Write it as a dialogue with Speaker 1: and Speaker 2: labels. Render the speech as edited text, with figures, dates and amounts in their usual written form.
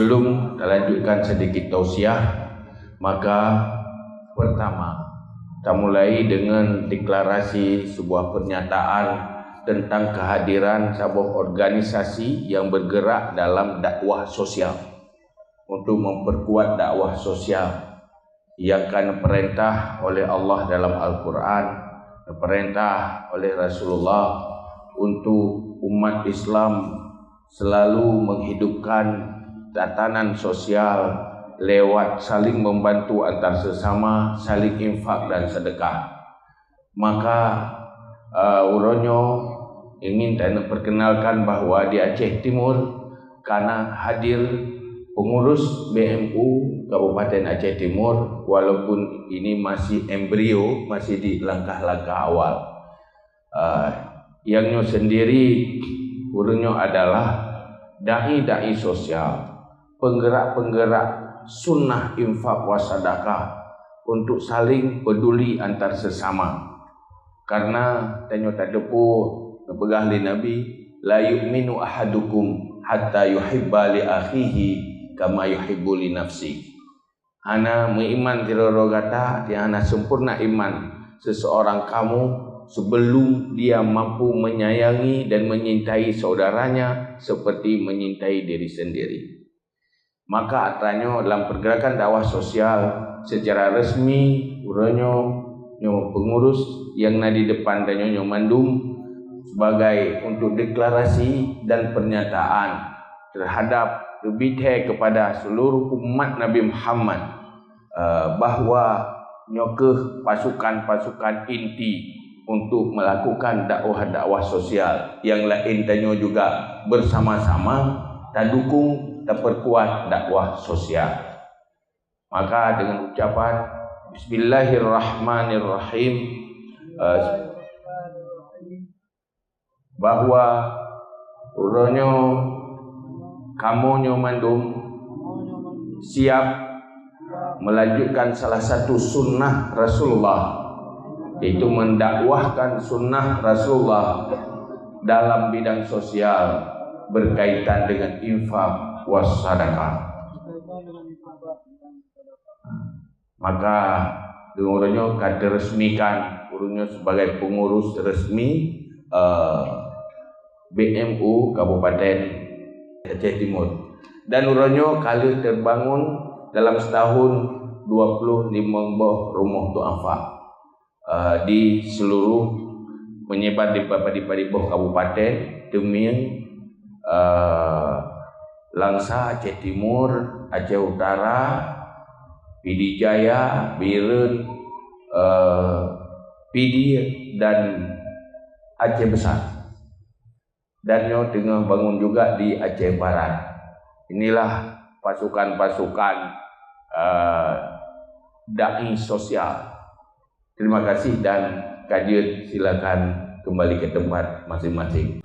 Speaker 1: Sebelum kita lanjutkan sedikit tausiah, maka pertama kita mulai dengan deklarasi sebuah pernyataan tentang kehadiran sebuah organisasi yang bergerak dalam dakwah sosial untuk memperkuat dakwah sosial yang akan perintah oleh Allah dalam Al-Quran, perintah oleh Rasulullah untuk umat Islam selalu menghidupkan tatanan sosial lewat saling membantu antar sesama, saling infak dan sedekah. Maka Uronyo ingin saya perkenalkan bahawa di Aceh Timur karena hadir pengurus BMU Kabupaten Aceh Timur, walaupun ini masih embrio, masih di langkah-langkah awal. Yangnya sendiri Uronyo adalah dai-dai sosial, penggerak-penggerak sunnah infak wasadakah untuk saling peduli antar sesama. Karena tanya tak depu pegah li Nabi, la yu'minu ahadukum hatta yuhibba li akhihi kama yuhibbu li nafsi. Ana meiman tiroro kata dia ana sempurna iman seseorang kamu sebelum dia mampu menyayangi dan menyintai saudaranya seperti menyintai diri sendiri. Maka atanya dalam pergerakan dakwah sosial secara resmi Uronyo pengurus yang di depan dan nyo mandum sebagai untuk deklarasi dan pernyataan terhadap lebih kepada seluruh umat Nabi Muhammad bahawa nyokeh pasukan-pasukan inti untuk melakukan dakwah-dakwah sosial yang lain tanyo juga bersama-sama dan dukung dan perkuat dakwah sosial. Maka dengan ucapan Bismillahirrahmanirrahim bahwa uronyo kamu mandum siap melanjutkan salah satu sunnah Rasulullah, yaitu mendakwahkan sunnah Rasulullah dalam bidang sosial berkaitan dengan infak wassadaqah. Maka Uronyo akan diresmikan Uronyo sebagai pengurus resmi BMU Kabupaten Aceh Timur. Dan Uronyo kali terbangun dalam setahun 25 buah rumah duafa di seluruh menyebar di beberapa kabupaten demi Langsa, Aceh Timur, Aceh Utara, Pidi Jaya, Biren, Pidi dan Aceh Besar. Dan nyo tengah bangun juga di Aceh Barat. Inilah pasukan-pasukan dai sosial. Terima kasih dan kajian silakan kembali ke tempat masing-masing.